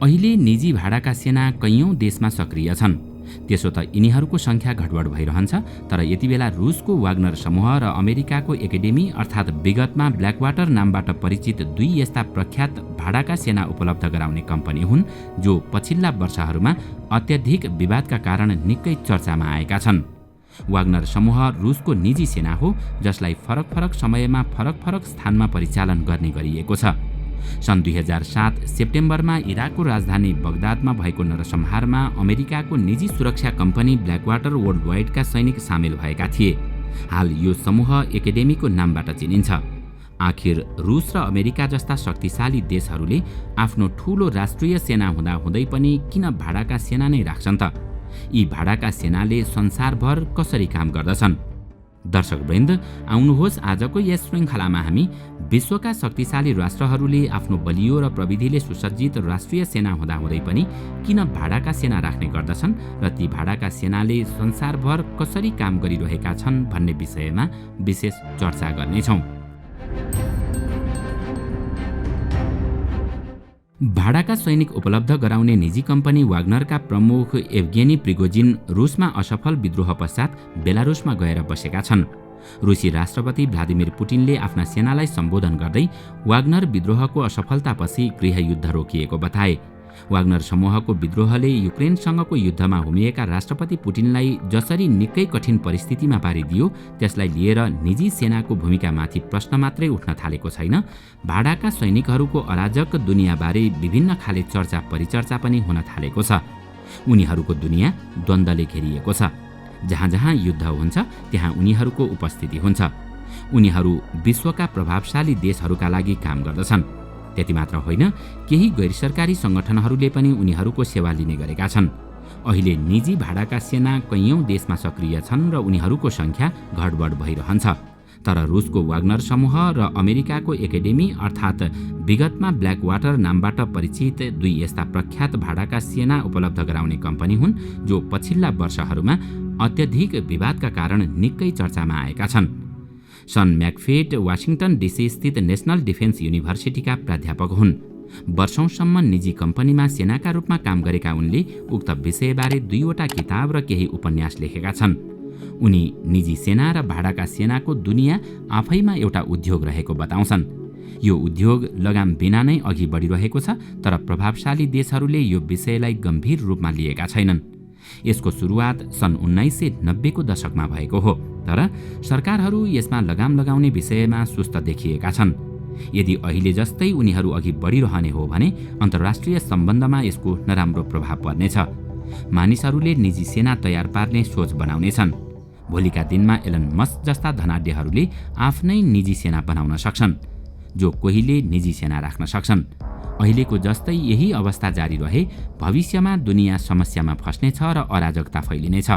अहिले निजी भाडाका सेना कैयौं देशमा सक्रिय छन्। त्यसो त यिनीहरूको संख्या घटबढ भइरहन्छ, तर यतिबेला रुसको वाग्नर समूह र अमेरिकाको एकेडेमी अर्थात् विगतमा ब्ल्याकवाटर नामबाट परिचित दुई यस्ता प्रख्यात भाडाका सेना उपलब्ध गराउने कम्पनी हुन् जो पछिल्ला वर्षहरूमा अत्यधिक विवादका कारण निकै चर्चामा आएका छन्। वाग्नर समूह रुसको निजी सेना हो जसलाई फरक समयमा फरक स्थानमा परिचालन गर्ने गरिएको छ। सन् 2007 सेप्टेम्बरमा इराकको राजधानी बगदादमा भएको नरसंहारमा अमेरिकाको निजी सुरक्षा कम्पनी ब्ल्याकवाटर वर्ल्ड वाइडका सैनिक सामेल भएका थिए। हाल यो समूह एकेडेमीको नामबाट चिनिन्छ। आखिर रुस र अमेरिका जस्ता शक्तिशाली देशहरूले आफ्नो ठूलो राष्ट्रिय सेना हुँदाहुँदै पनि किन भाडाका सेना नै राख्छन् त? यी भाडाका सेनाले संसारभर कसरी काम गर्दछन्? दर्शकवृन्द, आउनुहोस् आजको यस श्रृङ्खलामा हामी विश्वका शक्तिशाली राष्ट्रहरूले आफ्नो बलियो र प्रविधिले सुसज्जित राष्ट्रिय सेना हुँदाहुँदै पनि किन भाडाका सेना राख्ने गर्दछन् र ती भाडाका सेनाले संसारभर कसरी काम गरिरहेका छन् भन्ने विषयमा विशेष चर्चा गर्नेछौँ। भाडाका सैनिक उपलब्ध गराउने निजी कम्पनी वाग्नरका प्रमुख एभगेनी प्रिगोजिन रुसमा असफल विद्रोह पश्चात बेलारुसमा गएर बसेका छन्। रुसी राष्ट्रपति भ्लादिमिर पुटिनले आफ्ना सेनालाई सम्बोधन गर्दै वाग्नर विद्रोहको असफलतापछि गृहयुद्ध रोकिएको बताए। वाग्नर समूहको विद्रोहले युक्रेनसँगको युद्धमा हुमिएका राष्ट्रपति पुटिनलाई जसरी निकै कठिन परिस्थितिमा पारिदियो, त्यसलाई लिएर निजी सेनाको भूमिकामाथि प्रश्न मात्रै उठ्न थालेको छैन, भाडाका सैनिकहरूको अराजक दुनियाँबारे विभिन्न खाले चर्चा परिचर्चा पनि हुन थालेको छ। उनीहरूको दुनियाँ द्वन्द्वले घेरिएको छ। जहाँ युद्ध हुन्छ त्यहाँ उनीहरूको उपस्थिति हुन्छ। उनीहरू विश्वका प्रभावशाली देशहरूका लागि काम गर्दछन्। त्यति मात्र होइन, केही गैरसरकारी सङ्गठनहरूले पनि उनीहरूको सेवा लिने गरेका छन्। अहिले निजी भाडाका सेना कैयौं देशमा सक्रिय छन् र उनीहरूको संख्या घटबढ भइरहन्छ। तर रुसको वाग्नर समूह र अमेरिकाको एकेडेमी अर्थात् विगतमा ब्ल्याकवाटर नामबाट परिचित दुई यस्ता प्रख्यात भाडाका सेना उपलब्ध गराउने कम्पनी हुन् जो पछिल्ला वर्षहरूमा अत्यधिक विवादका कारण निकै चर्चामा आएका छन्। सन म्याकफेट वाशिंगटन डीसी स्थित नेशनल डिफेन्स युनिभर्सिटीका प्राध्यापक हुन्। वर्षौंसम्म निजी कम्पनीमा सेनाका रूपमा काम गरेका उनले उक्त विषयबारे 2वटा किताब र केही उपन्यास लेखेका छन्। उनी निजी सेना र भाडाका सेनाको दुनियाँ आफैमा एउटा उद्योग रहेको बताउँछन्। यो उद्योग लगाम बिना नै अघि बढिरहेको छ, तर प्रभावशाली देशहरूले यो विषयलाई गम्भीर रूपमा लिएका छैनन्। यसको सुरुवात सन् 1990 को दशकमा भएको हो, तर सरकारहरू यसमा लगाम लगाउने विषयमा सुस्त देखिएका छन्। यदि अहिले जस्तै उनीहरू अघि बढिरहने हो भने अन्तर्राष्ट्रिय सम्बन्धमा यसको नराम्रो प्रभाव पर्नेछ। मानिसहरूले निजी सेना तयार पार्ने सोच बनाउनेछन्। भोलिका दिनमा एलन मस्क जस्ता धनाढ्यहरूले आफ्नै निजी सेना बनाउन सक्छन्, जो कोहीले निजी सेना राख्न सक्छन्। अहिलेको जस्तै यही अवस्था जारी रहे भविष्यमा दुनियाँ समस्यामा फस्नेछ र अराजकता फैलिनेछ।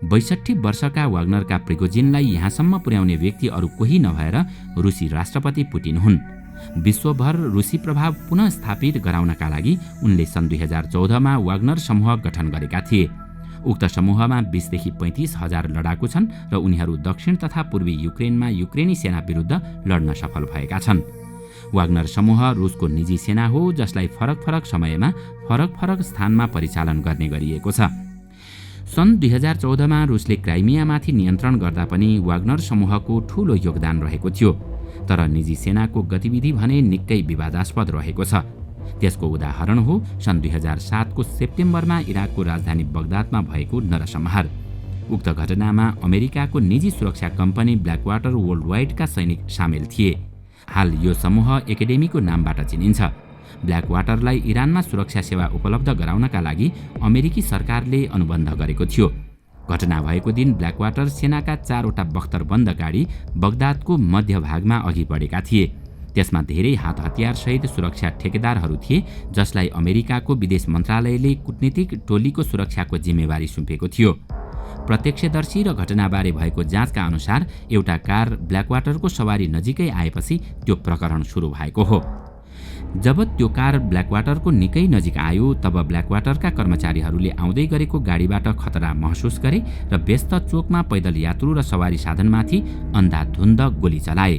62 वर्षका वाग्नरका प्रिगोजिनलाई यहाँसम्म पुर्याउने व्यक्ति अरू कोही नभएर रुसी राष्ट्रपति पुटिन हुन्। विश्वभर रुसी प्रभाव पुनः स्थापित गराउनका लागि उनले सन् 2014मा वाग्नर समूह गठन गरेका थिए। उक्त समूहमा 20 देखि 35 हजार लडाकु छन् र उनीहरू दक्षिण तथा पूर्वी युक्रेनमा युक्रेनी सेना विरुद्ध लड्न सफल भएका छन्। वाग्नर समूह रुसको निजी सेना हो जसलाई फरक समयमा फरक स्थानमा परिचालन गर्ने गरिएको छ। सन् 2014मा रुसले क्राइमियामाथि नियन्त्रण गर्दा पनि वाग्नर समूहको ठूलो योगदान रहेको थियो, तर निजी सेनाको गतिविधि भने निकै विवादास्पद रहेको छ। त्यसको उदाहरण हो सन् 2007 को सेप्टेम्बरमा इराकको राजधानी बगदादमा भएको नरसंहार। उक्त घटनामा अमेरिकाको निजी सुरक्षा कम्पनी ब्ल्याकवाटर वर्ल्ड वाइडका सैनिक सामेल थिए। हाल यो समूह एकेडेमीको नामबाट चिनिन्छ। ब्ल्याकवाटरलाई इरानमा सुरक्षा सेवा उपलब्ध गराउनका लागि अमेरिकी सरकारले अनुबन्ध गरेको थियो। घटना भएको दिन ब्ल्याकवाटर सेनाका 4वटा बख्तरबन्द गाडी बगदादको मध्यभागमा अघि बढेका थिए। त्यसमा धेरै हात हतियार सहित सुरक्षा ठेकेदारहरू थिए जसलाई अमेरिकाको विदेश मन्त्रालयले कूटनीतिक टोलीको सुरक्षाको जिम्मेवारी सुम्पेको थियो। प्रत्यक्षदर्शी र घटनाबारे भएको जाँचका अनुसार एउटा कार ब्ल्याकवाटरको सवारी नजिकै आएपछि त्यो प्रकरण सुरु भएको हो। जब त्यो कार ब्ल्याकवाटरको निकै नजिक आयो तब ब्ल्याकवाटरका कर्मचारीहरूले आउँदै गरेको गाडीबाट खतरा महसुस गरे र व्यस्त चोकमा पैदल यात्रु र सवारी साधनमाथि अन्धाधुन्द गोली चलाए।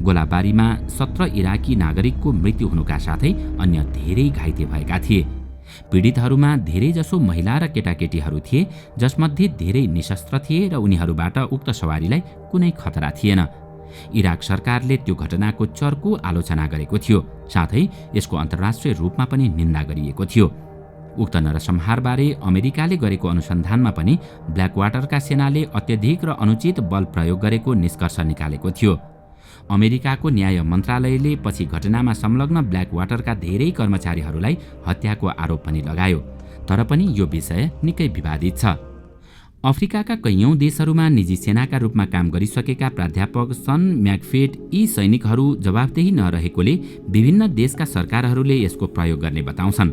गोलाबारीमा 17 इराकी नागरिकको मृत्यु हुनुका साथै अन्य धेरै घाइते भएका थिए। पीडितहरूमा धेरैजसो महिला र केटाकेटीहरू थिए, जसमध्ये धेरै निशस्त्र थिए र उनीहरूबाट उक्त सवारीलाई कुनै खतरा थिएन। इराक सरकारले त्यो घटनाको चर्को आलोचना गरेको थियो, साथै यसको अन्तर्राष्ट्रिय रूपमा पनि निन्दा गरिएको थियो। उक्त नरसंहारबारे अमेरिकाले गरेको अनुसन्धानमा पनि ब्ल्याकवाटरका सेनाले अत्यधिक र अनुचित बल प्रयोग गरेको निष्कर्ष निकालेको थियो। अमेरिकाको न्याय मन्त्रालयले पछि घटनामा संलग्न ब्ल्याकवाटरका धेरै कर्मचारीहरूलाई हत्याको आरोप पनि लगायो, तर पनि यो विषय निकै विवादित छ। अफ्रिकाका कैयौं देशहरूमा निजी सेनाका रूपमा काम गरिसकेका प्राध्यापक सन म्याकफेट यी सैनिकहरू जवाफदेही नरहेकोले विभिन्न देशका सरकारहरूले यसको प्रयोग गर्ने बताउँछन्।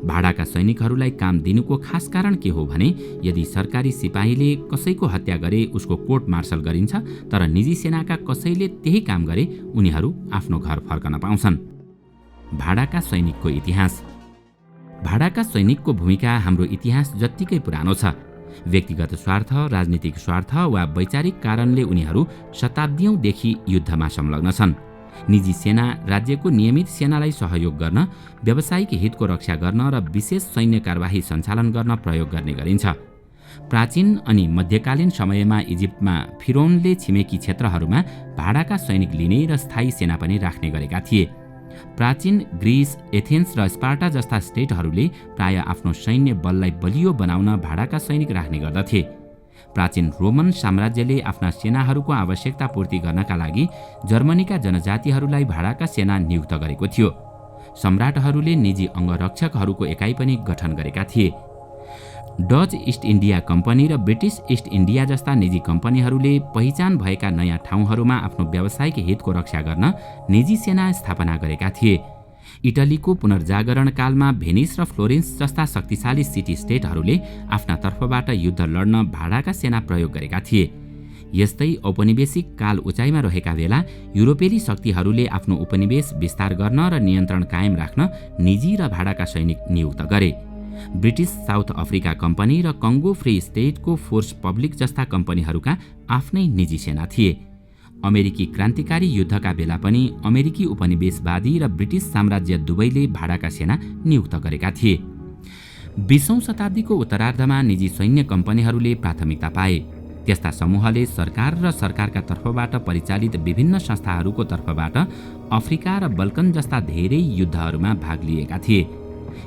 भाडाका सैनिकहरूलाई काम दिनुको खास कारण के हो भने यदि सरकारी सिपाहीले कसैको हत्या गरे उसको कोर्ट मार्शल गरिन्छ, तर निजी सेनाका कसैले त्यही काम गरे उनीहरू आफ्नो घर फर्कन पाउँछन्। भाडाका सैनिकको इतिहास। भाडाका सैनिकको भूमिका हाम्रो इतिहास जत्तिकै पुरानो छ। व्यक्तिगत स्वार्थ, राजनीतिक स्वार्थ वा वैचारिक कारणले उनीहरू शताब्दीयौंदेखि युद्धमा संलग्न छन्। निजी सेना राज्यको नियमित सेनालाई सहयोग गर्न, व्यावसायिक हितको रक्षा गर्न र विशेष सैन्य कारबाही सञ्चालन गर्न प्रयोग गर्ने गरिन्छ। प्राचीन अनि मध्यकालीन समयमा इजिप्टमा फिरौनले छिमेकी क्षेत्रहरूमा भाडाका सैनिक लिने र स्थायी सेना पनि राख्ने गरेका थिए। प्राचीन ग्रिस, एथेन्स र स्पार्टा जस्ता स्टेटहरूले प्राय आफ्नो सैन्य बललाई बलियो बनाउन भाडाका सैनिक राख्ने गर्दथे। प्राचीन रोमन साम्राज्यले आफ्ना सेनाहरूको आवश्यकता पूर्ति गर्नका लागि जर्मनीका जनजातिहरूलाई भाडाका सेना नियुक्त गरेको थियो। सम्राटहरूले निजी अङ्गरक्षकहरूको एकाइ पनि गठन गरेका थिए। डच इस्ट इन्डिया कम्पनी र ब्रिटिस इस्ट इन्डिया जस्ता निजी कम्पनीहरूले पहिचान भएका नयाँ ठाउँहरूमा आफ्नो व्यावसायिक हितको रक्षा गर्न निजी सेना स्थापना गरेका थिए। इटलीको पुनर्जागरण कालमा भेनिस र फ्लोरेन्स जस्ता शक्तिशाली सिटी स्टेटहरूले आफ्ना तर्फबाट युद्ध लड्न भाडाका सेना प्रयोग गरेका थिए। यस्तै औपनिवेशिक काल उचाइमा रहेका बेला युरोपेली शक्तिहरूले आफ्नो उपनिवेश विस्तार गर्न र नियन्त्रण कायम राख्न निजी र भाडाका सैनिक नियुक्त गरे। ब्रिटिस साउथ अफ्रिका कम्पनी र कङ्गो फ्री स्टेटको फोर्स पब्लिक जस्ता कम्पनीहरूका आफ्नै निजी सेना थिए। अमेरिकी क्रान्तिकारी युद्धका बेला पनि अमेरिकी उपनिवेशवादी र ब्रिटिस साम्राज्य दुवैले भाडाका सेना नियुक्त गरेका थिए। 20औं शताब्दीको उत्तरार्धमा निजी सैन्य कम्पनीहरूले प्राथमिकता पाए। त्यस्ता समूहले सरकार र सरकारका तर्फबाट परिचालित विभिन्न संस्थाहरूको तर्फबाट अफ्रिका र बल्कन जस्ता धेरै युद्धहरूमा भाग लिएका थिए।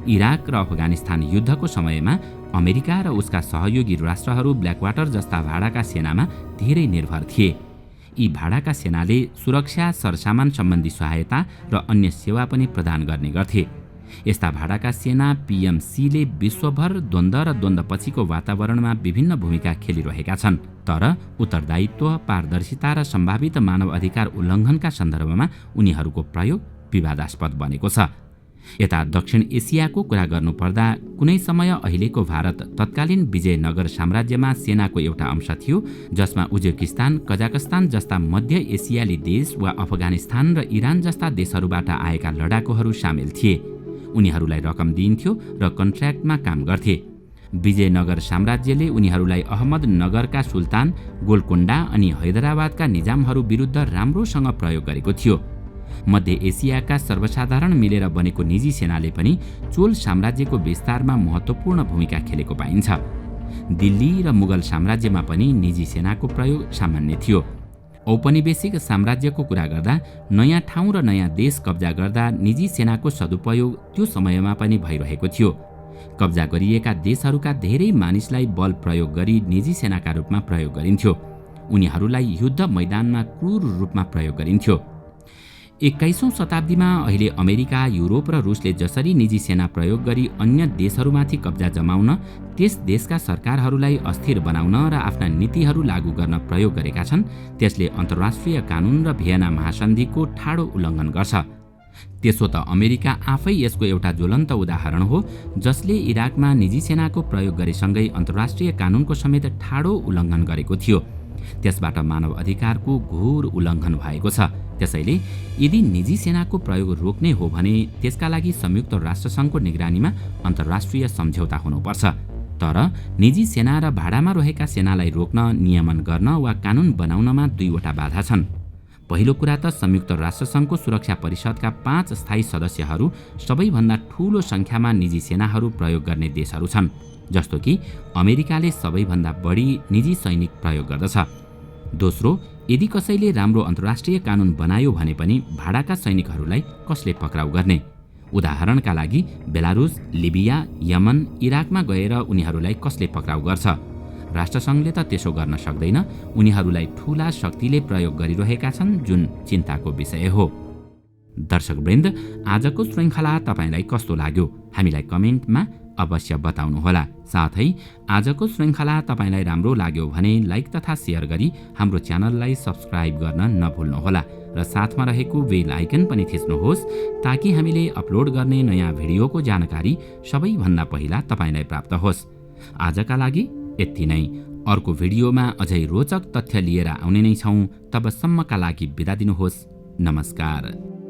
इराक र अफगानिस्तान युद्धको समयमा अमेरिका र उसका सहयोगी राष्ट्रहरू ब्ल्याकवाटर जस्ता भाडाका सेनामा धेरै निर्भर थिए। यी भाडाका सेनाले सुरक्षा, सरसामान सम्बन्धी सहायता र अन्य सेवा पनि प्रदान गर्ने गर्थे। यस्ता भाडाका सेना पीएमसीले विश्वभर द्वन्द्व र द्वन्द्वपछिको वातावरणमा विभिन्न भूमिका खेलिरहेका छन्, तर उत्तरदायित्व, पारदर्शिता र सम्भावित मानव अधिकार उल्लङ्घनका सन्दर्भमा उनीहरूको प्रयोग विवादास्पद बनेको छ। यता दक्षिण एसियाको कुरा गर्नुपर्दा कुनै समय अहिलेको भारत तत्कालीन विजयनगर साम्राज्यमा सेनाको एउटा अंश थियो, जसमा उज्बेकिस्तान, कजाकस्तान जस्ता मध्य एसियाली देश वा अफगानिस्तान र इरान जस्ता देशहरूबाट आएका लडाकुहरू सामेल थिए। उनीहरूलाई रकम दिइन्थ्यो र कन्ट्र्याक्टमा काम गर्थे। विजयनगर साम्राज्यले उनीहरूलाई अहमदनगरका सुल्तान, गोलकोण्डा अनि हैदराबादका निजामहरू विरुद्ध राम्रोसँग प्रयोग गरेको थियो। मध्य एसियाका सर्वसाधारण मिलेर बनेको निजी सेनाले पनि चोल साम्राज्यको विस्तारमा महत्त्वपूर्ण भूमिका खेलेको पाइन्छ। दिल्ली र मुगल साम्राज्यमा पनि निजी सेनाको प्रयोग सामान्य थियो। औपनिवेशिक साम्राज्यको कुरा गर्दा नयाँ ठाउँ र नयाँ देश कब्जा गर्दा निजी सेनाको सदुपयोग त्यो समयमा पनि भइरहेको थियो। कब्जा गरिएका देशहरूका धेरै मानिसलाई बल प्रयोग गरी निजी सेनाका रूपमा प्रयोग गरिन्थ्यो। उनीहरूलाई युद्ध मैदानमा क्रूर रूपमा प्रयोग गरिन्थ्यो। 21औं शताब्दीमा अहिले अमेरिका, युरोप र रुसले जसरी निजी सेना प्रयोग गरी अन्य देशहरूमाथि कब्जा जमाउन, त्यस देशका सरकारहरूलाई अस्थिर बनाउन र आफ्ना नीतिहरू लागू गर्न प्रयोग गरेका छन्, त्यसले अन्तर्राष्ट्रिय कानुन र भियना महासन्धिको ठाडो उल्लङ्घन गर्छ। त्यसो त अमेरिका आफै यसको एउटा ज्वलन्त उदाहरण हो, जसले इराकमा निजी सेनाको प्रयोग गरेसँगै अन्तर्राष्ट्रिय कानुनको समेत ठाडो उल्लङ्घन गरेको थियो। त्यसबाट मानव अधिकारको घोर उल्लङ्घन भएको छ। त्यसैले यदि निजी सेनाको प्रयोग रोक्ने हो भने त्यसका लागि संयुक्त राष्ट्रसङ्घको निगरानीमा अन्तर्राष्ट्रिय सम्झौता हुनुपर्छ। तर निजी सेना र भाडामा रहेका सेनालाई रोक्न, नियमन गर्न वा कानुन बनाउनमा दुईवटा बाधा छन्। पहिलो कुरा त संयुक्त राष्ट्रसङ्घको सुरक्षा परिषदका 5 स्थायी सदस्यहरू सबैभन्दा ठूलो सङ्ख्यामा निजी सेनाहरू प्रयोग गर्ने देशहरू छन्, जस्तो कि अमेरिकाले सबैभन्दा बढी निजी सैनिक प्रयोग गर्दछ। दोस्रो, यदि कसैले राम्रो अन्तर्राष्ट्रिय कानुन बनायो भने पनि भाडाका सैनिकहरूलाई कसले पक्राउ गर्ने? उदाहरणका लागि बेलारुस, लिबिया, यमन, इराकमा गएर उनीहरूलाई कसले पक्राउ गर्छ? राष्ट्रसङ्घले त त्यसो गर्न सक्दैन। उनीहरूलाई ठूला शक्तिले प्रयोग गरिरहेका छन्, जुन चिन्ताको विषय हो। दर्शकवृन्द, आजको श्रृङ्खला तपाईलाई कस्तो लाग्यो? हामीलाई कमेन्टमा अवश्य बताउनुहोला। साथै आजको श्रृङ्खला तपाईलाई राम्रो लाग्यो भने लाइक तथा सेयर गरी हाम्रो च्यानललाई सब्स्क्राइब गर्न नभुल्नुहोला र साथमा रहेको बेल आइकन पनि थिच्नुहोस् ताकि हामीले अपलोड गर्ने नयाँ भिडियोको जानकारी सबैभन्दा पहिला तपाईलाई प्राप्त होस्। आजका लागि यति नै। अर्को भिडियोमा अझै रोचक तथ्य लिएर आउने नै छौँ। तबसम्मका लागि बिदा दिनुहोस्। नमस्कार।